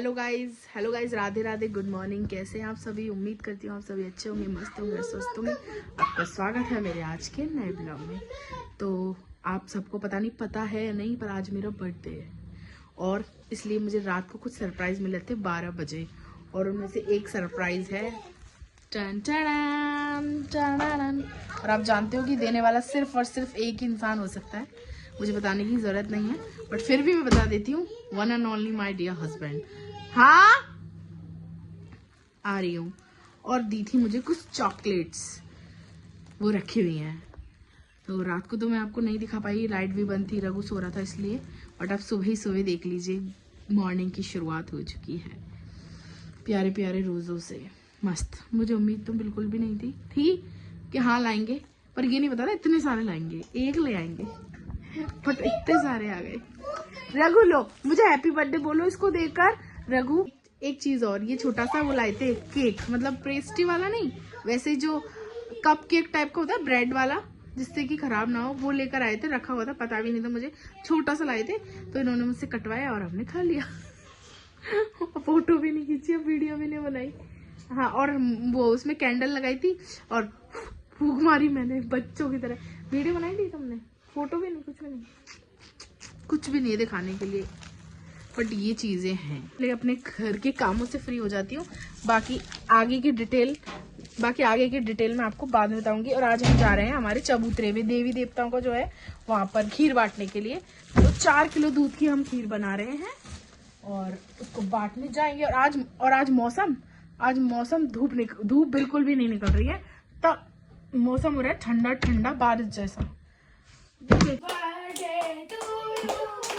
Hello guys, Radhe Radhe, good morning. कैसे हैं आप सभी? उम्मीद करती हूँ आप सभी अच्छे होंगे, मस्त होंगे, स्वस्थ होंगे। आपका स्वागत है मेरे आज के नए ब्लॉग में। तो आप सबको पता है या नहीं, पर आज मेरा बर्थडे है और इसलिए मुझे रात को कुछ सरप्राइज मिले थे 12 बजे, और उनमें से एक सरप्राइज है टन टन टन। और आप जानते हो कि देने वाला सिर्फ और सिर्फ एक इंसान हो सकता है, मुझे बताने की जरूरत नहीं है, बट फिर भी मैं बता देती हूँ, one and only my dear husband. हाँ, आ रही हूँ। और दी थी मुझे कुछ चॉकलेट्स, वो रखी हुई हैं। तो रात को तो मैं आपको नहीं दिखा पाई, लाइट भी बंद थी, रघु सो रहा था इसलिए। बट आप सुबह ही सुबह देख लीजिए, मॉर्निंग की शुरुआत हो चुकी है प्यारे प्यारे रोजों से। मस्त। मुझे उम्मीद तो बिल्कुल भी नहीं थी कि हाँ लाएंगे, पर ये नहीं पता था इतने सारे लाएंगे, एक ले आएंगे, बट इतने सारे आ गए। रघु लो, मुझे हैप्पी बर्थडे बोलो इसको देकर। रघु, एक चीज और, ये छोटा सा वो लाए थे केक, मतलब पेस्ट्री वाला नहीं, वैसे जो कप केक टाइप का होता है, ब्रेड वाला, जिससे कि खराब ना हो, वो लेकर आए थे। रखा हुआ था, पता भी नहीं था मुझे, छोटा सा लाए थे, तो इन्होंने मुझसे कटवाया और हमने खा लिया। फोटो भी नहीं खींची, वीडियो भी नहीं बनाई। हाँ, और वो उसमें कैंडल लगाई थी और फूंक मारी मैंने बच्चों की तरह। वीडियो बनाई थी तुमने? फोटो भी नहीं, कुछ भी नहीं, कुछ भी नहीं है दिखाने के लिए। बट ये चीजें हैं, लेकिन अपने घर के कामों से फ्री हो जाती हूँ। बाकी आगे की डिटेल मैं आपको बाद में बताऊंगी। और आज हम जा रहे हैं हमारे चबूतरे में, देवी देवताओं का जो है वहां पर खीर बांटने के लिए। तो 4 किलो दूध की हम खीर बना रहे हैं और उसको बांटने जाएंगे। और आज मौसम धूप बिल्कुल भी नहीं निकल रही है, तो मौसम हो रहा है ठंडा ठंडा, बारिश जैसा।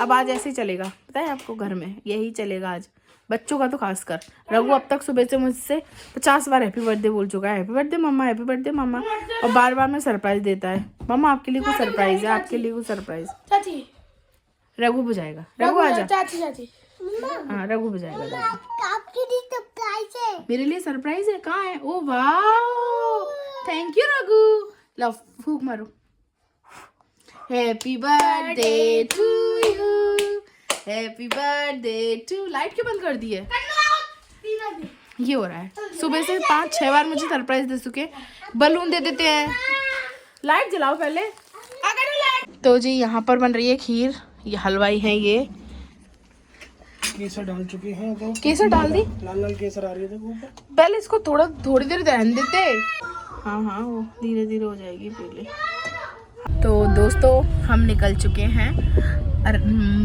अब आज ऐसे ही चलेगा, पता है आपको, घर में यही चलेगा आज, बच्चों का तो खासकर। रघु अब तक सुबह से मुझसे 50 बार हैप्पी बर्थडे बोल चुका है, हैप्पी बर्थडे मम्मा, हैप्पी बर्थडे मम्मा, और बार बार में सरप्राइज देता है। मम्मा आपके लिए कुछ सरप्राइज है, आपके लिए कुछ सरप्राइज। रघु बुझाएगा, रघु आजा। हाँ, रघु बुझाएगा। आपके लिए सरप्राइज है, मेरे लिए सरप्राइज है। कहाँ है? ओ वाह, थैंक यू रघु। लव, फूक मारो। Happy birthday to you, happy birthday to. Light क्यों बंद कर दी है? ये हो रहा है, सुबह से 5-6 बार मुझे सरप्राइज दे चुके। बलून दे देते हैं। लाइट जलाओ पहले। तो जी यहाँ पर बन रही है खीर, ये हलवाई है, ये केसर डाल चुके हैं। तो केसर डाल दी, लाल लाल केसर आ रही है ऊपर। पहले इसको थोड़ी देर रहने देते। हाँ, वो धीरे धीरे हो जाएगी पहले। तो दोस्तों, हम निकल चुके हैं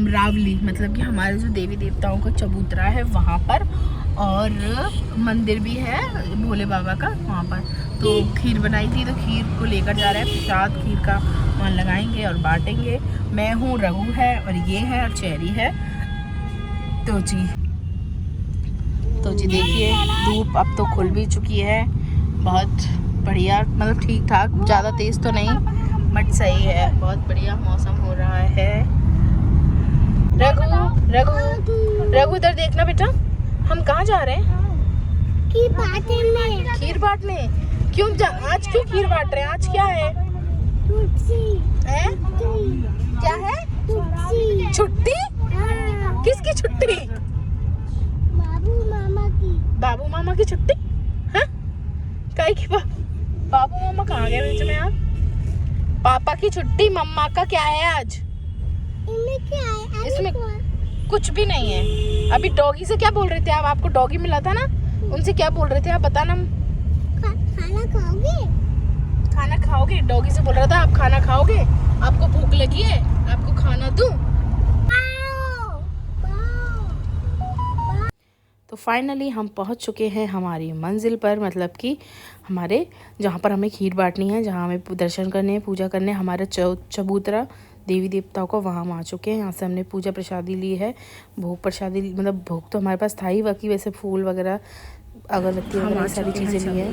रावली, मतलब कि हमारे जो देवी देवताओं का चबूतरा है वहाँ पर, और मंदिर भी है भोले बाबा का वहाँ पर। तो खीर बनाई थी, तो खीर को लेकर जा रहे हैं, प्रसाद खीर का वहाँ लगाएंगे और बांटेंगे। मैं हूँ, रघु है, और ये है, और चेरी है। तो जी देखिए, धूप अब तो खुल भी चुकी है, बहुत बढ़िया, मतलब ठीक ठाक, ज़्यादा तेज तो नहीं, बट सही है, बहुत बढ़िया मौसम हो रहा है। रघु इधर देखना बेटा, हम कहाँ जा रहे हैं? खीर बांटने। आज क्यों खीर बांट रहे हैं? आज क्या है? क्या है? छुट्टी? किसकी छुट्टी? बाबू मामा की छुट्टी? हाँ, काहे की? बाबू मामा कहाँ गए बीच में? आप पापा की छुट्टी, मम्मा का क्या है आज? इसमें कुछ भी नहीं है। अभी डॉगी से क्या बोल रहे थे आप? आपको डॉगी मिला था ना, उनसे क्या बोल रहे थे आप? बताना। खाना खाओगे? डॉगी से बोल रहा था आप खाना खाओगे, आपको भूख लगी है, आपको खाना दूं? तो फाइनली हम पहुंच चुके हैं हमारी मंजिल पर, मतलब कि हमारे जहाँ पर हमें खीर बांटनी है, जहाँ हमें दर्शन करने हैं, पूजा करने, हमारा चबूतरा देवी देवताओं को, वहाँ हम आ चुके हैं। यहाँ से हमने पूजा प्रसादी ली है, भोग प्रसादी, मतलब भोग तो हमारे पास था ही, बाकी वैसे फूल वगैरह, अगरबत्ती वगैरह सारी चीज़ें ली है।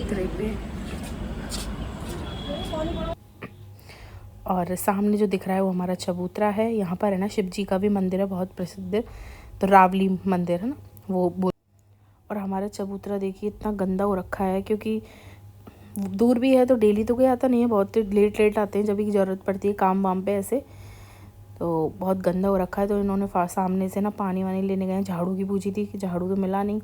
और सामने जो दिख रहा है वो हमारा चबूतरा है। यहाँ पर है ना, शिव जी का भी मंदिर है बहुत प्रसिद्ध, तो रावली मंदिर है ना वो। और हमारा चबूतरा देखिए इतना गंदा हो रखा है, क्योंकि दूर भी है, तो डेली तो कोई आता नहीं है, बहुत लेट आते हैं जब भी ज़रूरत पड़ती है काम वाम पे ऐसे। तो बहुत गंदा हो रखा है। तो इन्होंने सामने से ना पानी वानी लेने गए, झाड़ू की पूछी थी कि झाड़ू तो मिला नहीं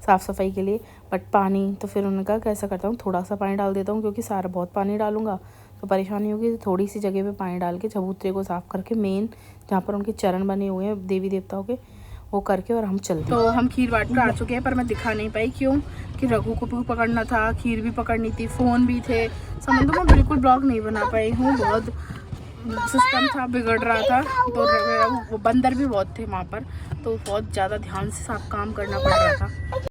साफ़ सफाई के लिए, बट पानी। तो फिर उन्होंने कहा कैसा करता हूँ, थोड़ा सा पानी डाल देता हूँ, क्योंकि सारा बहुत पानी डालूंगा तो परेशानी होगी। तो थोड़ी सी जगह पे पानी डाल के चबूतरे को साफ़ करके, मेन जहाँ पर उनके चरण बने हुए हैं देवी देवताओं के, वो करके और हम चलते। तो हम खीर बाट पर आ चुके हैं, पर मैं दिखा नहीं पाई क्यों कि रघु को भी पकड़ना था, खीर भी पकड़नी थी, फ़ोन भी थे, समझ लो मैं बिल्कुल ब्लॉग नहीं बना पाई हूँ। बहुत सिस्टम था, बिगड़ रहा था। तो वो बंदर भी बहुत थे वहाँ पर, तो बहुत ज़्यादा ध्यान से सब काम करना पड़ रहा था।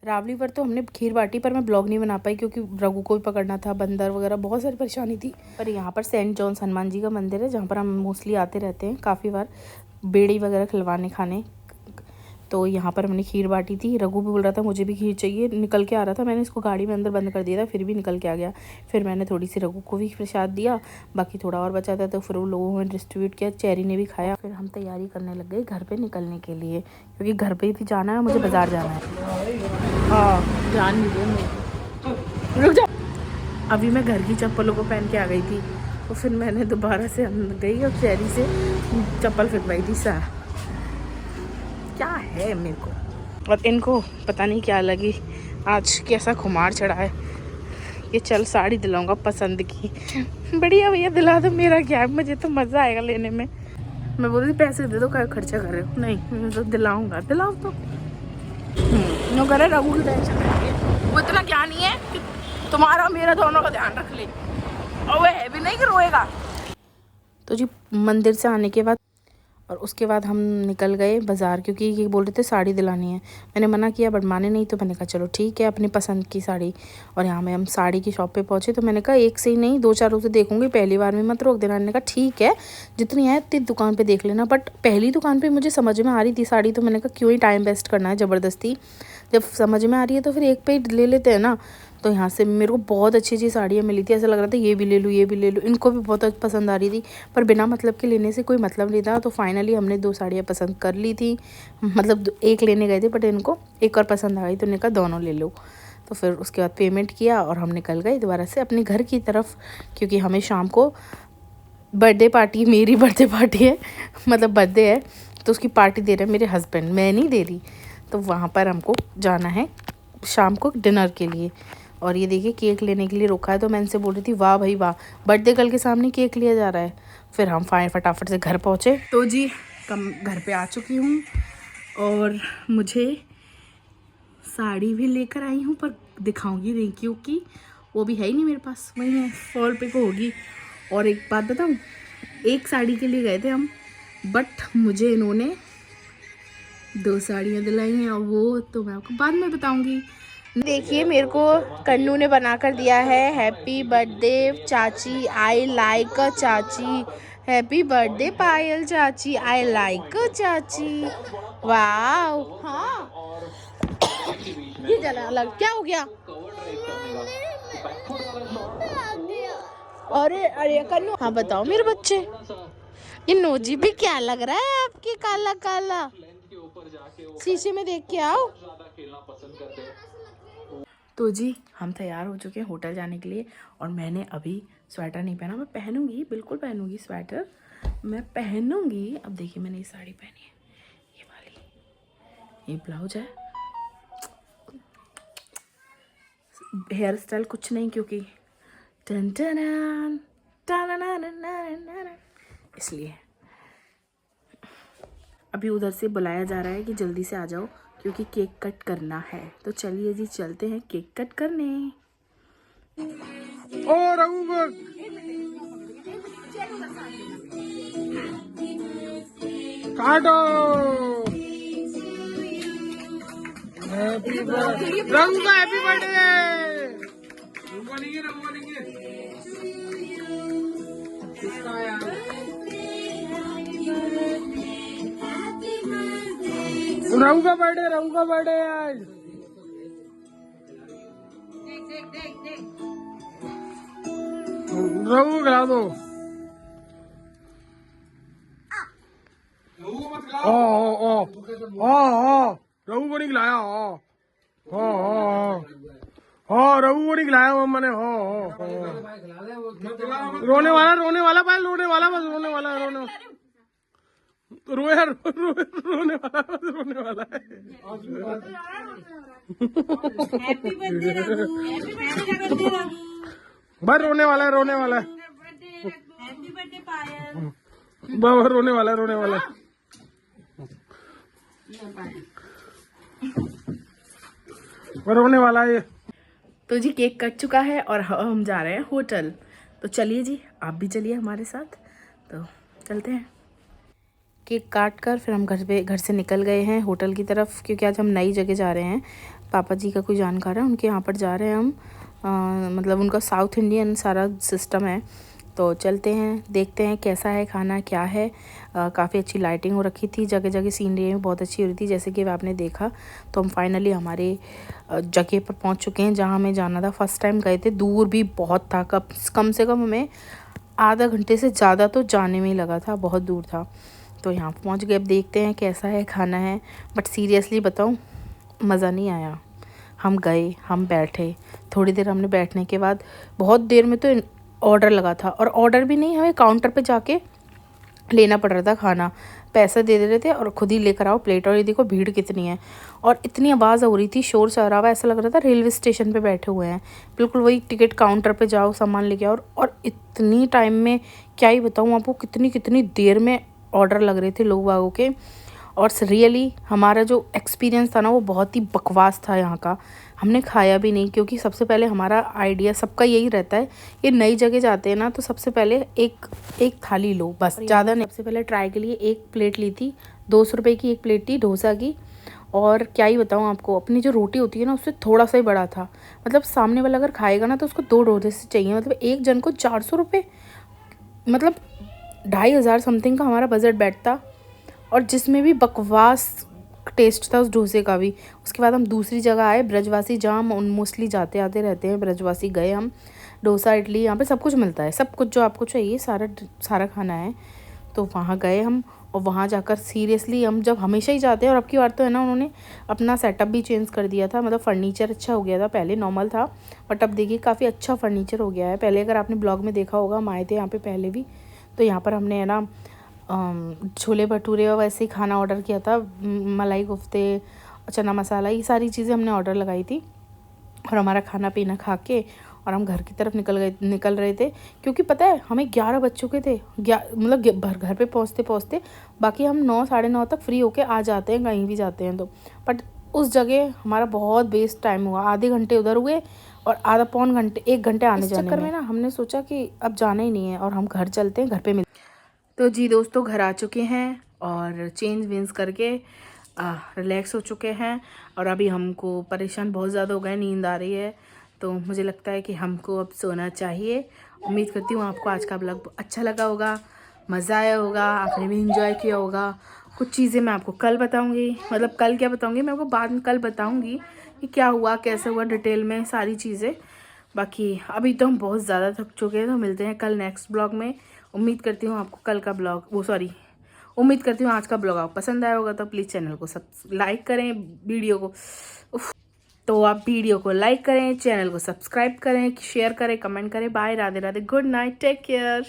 रावली पर तो हमने खीर बाटी, पर मैं ब्लॉग नहीं बना पाई क्योंकि रघु को भी पकड़ना था, बंदर वगैरह बहुत सारी परेशानी थी। पर यहाँ पर सेंट जॉन्स हनुमान जी का मंदिर है, जहाँ पर हम मोस्टली आते रहते हैं काफ़ी बार, बेड़ी वगैरह खिलवाने खाने। तो यहाँ पर हमने खीर बाटी थी। रघु भी बोल रहा था मुझे भी खीर चाहिए, निकल के आ रहा था, मैंने इसको गाड़ी में अंदर बंद कर दिया था, फिर भी निकल के आ गया। फिर मैंने थोड़ी सी रघु को भी प्रसाद दिया, बाकी थोड़ा और बचा था तो फिर वो लोगों में डिस्ट्रीब्यूट किया, चेरी ने भी खाया। फिर हम तैयारी करने लग गए घर पे निकलने के लिए, क्योंकि घर पे ही जाना है, मुझे बाज़ार जाना है। हाँ जान नहीं दो, रुक जाओ। अभी मैं घर की चप्पलों को पहन के आ गई थी, तो फिर मैंने दोबारा से गई और चेरी से चप्पल फिरवाई थी। क्या है मेरे को और इनको पता नहीं क्या लगी, आज कैसा खुमार चढ़ा है। ये चल साड़ी दिलाऊंगा पसंद की, बढ़िया भैया दिला दो, मेरा क्या है, मुझे तो मज़ा आएगा लेने में। मैं बोलती पैसे दे दो, क्या खर्चा कर रहे हो, नहीं मैं तो दिलाऊंगा, दिलाओ तो। नो करे रघु की टेंशन है, वो इतना ज्ञानी है कि तुम्हारा मेरा दोनों का ध्यान रख ले, और वो है भी नहीं कि रोएगा। तो जी मंदिर से आने के बाद और उसके बाद हम निकल गए बाज़ार, क्योंकि ये बोल रहे थे साड़ी दिलानी है। मैंने मना किया बट माने नहीं, तो मैंने कहा चलो ठीक है, अपनी पसंद की साड़ी। और यहाँ में हम साड़ी की शॉप पे पहुँचे, तो मैंने कहा एक से ही नहीं 2-4 से देखूंगी, पहली बार में मत रोक देना। मैंने कहा ठीक है, जितनी है इतनी दुकान पे देख लेना। बट पहली दुकान पे मुझे समझ में आ रही थी साड़ी, तो मैंने कहा क्यों ही टाइम वेस्ट करना है ज़बरदस्ती, जब समझ में आ रही है तो फिर एक पे ही ले लेते हैं ना। तो यहाँ से मेरे को बहुत अच्छी अच्छी साड़ियाँ मिली थी, ऐसा लग रहा था ये भी ले लूँ, ये भी ले लूँ। इनको भी बहुत पसंद आ रही थी, पर बिना मतलब के लेने से कोई मतलब नहीं था। तो फाइनली हमने 2 साड़ियाँ पसंद कर ली थी, मतलब एक लेने गए थे, बट इनको एक और पसंद आ गई, तो उन्होंने कहा दोनों ले लो। तो फिर उसके बाद पेमेंट किया और हम निकल गए दोबारा से अपने घर की तरफ, क्योंकि हमें शाम को बर्थडे पार्टी, मेरी बर्थडे पार्टी है, मतलब बर्थडे है, तो उसकी पार्टी दे रहे हैं मेरे हस्बैंड, मैं नहीं दे रही। तो वहाँ पर हमको जाना है शाम को डिनर के लिए। और ये देखिए केक लेने के लिए रोका है, तो मैं इनसे बोल रही थी वाह भाई वाह, बर्थडे गर्ल के सामने केक लिया जा रहा है। फिर हम फटाफट से घर पहुँचे। तो जी घर पे आ चुकी हूँ और मुझे साड़ी भी लेकर आई हूँ, पर दिखाऊंगी नहीं क्योंकि वो भी है ही नहीं मेरे पास, वही है फॉल पे को होगी। और एक बात बताऊँ, एक साड़ी के लिए गए थे हम, बट मुझे इन्होंने 2 साड़ियाँ दिलाई हैं, और वो तो मैं आपको बाद में बताऊंगी। देखिए मेरे को कन्नू ने बना कर दिया है, हैप्पी बर्थडे चाची, आई लाइक चाची, हैप्पी बर्थडे पायल चाची, आई लाइक चाची, वाव। हाँ ये जला अलग क्या हो गया, अरे अरे कन्नू, हाँ बताओ मेरे बच्चे, ये नोजी भी क्या लग रहा है आपके, काला काला, शीशे में देख के आओ। तो जी हम तैयार हो चुके हैं होटल जाने के लिए, और मैंने अभी स्वेटर नहीं पहना, मैं पहनूंगी, बिल्कुल पहनूंगी स्वेटर, मैं पहनूंगी। अब देखिए मैंने ये साड़ी पहनी है, ये वाली, ये ब्लाउज है, हेयर स्टाइल कुछ नहीं, क्योंकि टन टन टन, इसलिए अभी उधर से बुलाया जा रहा है कि जल्दी से आ जाओ, क्योंकि केक कट करना है। तो चलिए जी चलते हैं केक कट करने। ओ रघु को काटो, हैप्पी बर्थडे रघु का, हैप्पी बर्थडे। रघु का बर्थडे, रघु का बर्थडे आज। रघु खिला दो, रघु को नहीं खिलाया, रघु को नहीं खिलाया मम्मा ने, रोने वाला पायल, रोने वाला, बस रोने वाला, रोने वाला। रोए रोने वाला है। Happy birthday Raghu, happy birthday Raghu, भाई रोने वाला है हैप्पी बर्थडे पायल। बाबा रोने वाला है रोने वाला है ये। तो जी केक कट चुका है और हम जा रहे हैं होटल। तो चलिए जी, आप भी चलिए हमारे साथ। तो चलते हैं। केक काट कर फिर हम घर से निकल गए हैं होटल की तरफ, क्योंकि आज हम नई जगह जा रहे हैं। पापा जी का कोई जानकार है, उनके यहाँ पर जा रहे हैं हम। मतलब उनका साउथ इंडियन सारा सिस्टम है। तो चलते हैं, देखते हैं कैसा है खाना, क्या है। काफ़ी अच्छी लाइटिंग हो रखी थी, जगह जगह सीनरी में बहुत अच्छी हो रही थी, जैसे कि आपने देखा। तो हम फाइनली हमारे जगह पर पहुंच चुके हैं जहां हमें जाना था। फर्स्ट टाइम गए थे, दूर भी बहुत था, कम से कम हमें आधा घंटे से ज़्यादा तो जाने में ही लगा था, बहुत दूर था। तो यहाँ पर पहुँच गए। अब देखते हैं कैसा है खाना है। बट सीरियसली बताऊँ, मज़ा नहीं आया। हम गए, हम बैठे, थोड़ी देर हमने बैठने के बाद बहुत देर में तो ऑर्डर लगा था, और ऑर्डर भी नहीं, हमें काउंटर पे जाके लेना पड़ रहा था खाना। पैसा दे रहे थे और खुद ही लेकर आओ प्लेट। और ये देखो भीड़ कितनी है, और इतनी आवाज़ हो रही थी, शोर शराबा, ऐसा लग रहा था रेलवे स्टेशन पे बैठे हुए हैं। बिल्कुल वही टिकट काउंटर पे जाओ, सामान लेके आओ। और इतनी टाइम में क्या ही बताऊँ आपको, कितनी देर में ऑर्डर लग रहे थे लोग बागों के। और रियली हमारा जो एक्सपीरियंस था ना, वो बहुत ही बकवास था यहाँ का। हमने खाया भी नहीं, क्योंकि सबसे पहले हमारा आइडिया सबका यही रहता है, ये नई जगह जाते हैं ना, तो सबसे पहले एक थाली लो, बस, ज़्यादा नहीं। सबसे पहले ट्राई के लिए एक प्लेट ली थी, 200 रुपये की एक प्लेट थी डोसा की। और क्या ही बताऊँ आपको, अपनी जो रोटी होती है ना, उससे थोड़ा सा ही बड़ा था। मतलब सामने वाला अगर खाएगा ना, तो उसको 2 डोसे चाहिए। मतलब एक जन को 400 रुपये, मतलब 2500 समथिंग का हमारा बजट बैठता। और जिसमें भी बकवास टेस्ट था उस डोसे का भी। उसके बाद हम दूसरी जगह आए, ब्रजवासी, जहाँ हम मोस्टली जाते आते रहते हैं। ब्रजवासी गए हम। डोसा, इडली, यहाँ पे सब कुछ मिलता है, सब कुछ जो आपको चाहिए, सारा खाना है। तो वहाँ गए हम, और वहाँ जाकर सीरियसली हम जब हमेशा ही जाते हैं, और अब की बार तो है ना, उन्होंने अपना सेटअप भी चेंज कर दिया था। मतलब फर्नीचर अच्छा हो गया था, पहले नॉर्मल था, बट अब देखिए काफ़ी अच्छा फर्नीचर हो गया है। पहले अगर आपने ब्लॉग में देखा होगा, हम आए थे यहाँ पे पहले भी, तो यहाँ पर हमने है ना छोले भटूरे और वैसे ही खाना ऑर्डर किया था। मलाई कोफ्ते, चना मसाला, ये सारी चीज़ें हमने ऑर्डर लगाई थी। और हमारा खाना पीना खा के और हम घर की तरफ निकल रहे थे, क्योंकि पता है हमें 11 बज चुके थे। मतलब घर पे पहुँचते बाकी हम 9 साढ़े 9 तक फ्री होके आ जाते हैं, कहीं भी जाते हैं तो। बट उस जगह हमारा बहुत वेस्ट टाइम हुआ, आधे घंटे उधर हुए और आधा पौन घंटे 1 घंटे आने जाने चक्कर में ना, हमने सोचा कि अब जाना ही नहीं है और हम घर चलते हैं, घर पे तो जी दोस्तों, घर आ चुके हैं और चेंज वेंज करके रिलैक्स हो चुके हैं। और अभी हमको परेशान बहुत ज़्यादा हो गए, नींद आ रही है, तो मुझे लगता है कि हमको अब सोना चाहिए। उम्मीद करती हूँ आपको आज का ब्लॉग अच्छा लगा होगा, मज़ा आया होगा, आपने भी इंजॉय किया होगा। कुछ चीज़ें मैं आपको कल बताऊँगी, मतलब कल क्या बताऊँगी, मैं आपको बाद में कल बताऊँगी कि क्या हुआ, कैसे हुआ, डिटेल में सारी चीज़ें। बाकी अभी तो हम बहुत ज़्यादा थक चुके हैं, तो मिलते हैं कल नेक्स्ट ब्लॉग में। उम्मीद करती हूँ आपको कल का ब्लॉग उम्मीद करती हूँ आज का ब्लॉग आपको पसंद आया होगा। तो प्लीज़ चैनल को लाइक करें, वीडियो को तो आप वीडियो को लाइक करें, चैनल को सब्सक्राइब करें, शेयर करें, कमेंट करें। Bye, Radhe Radhe, good night, take care.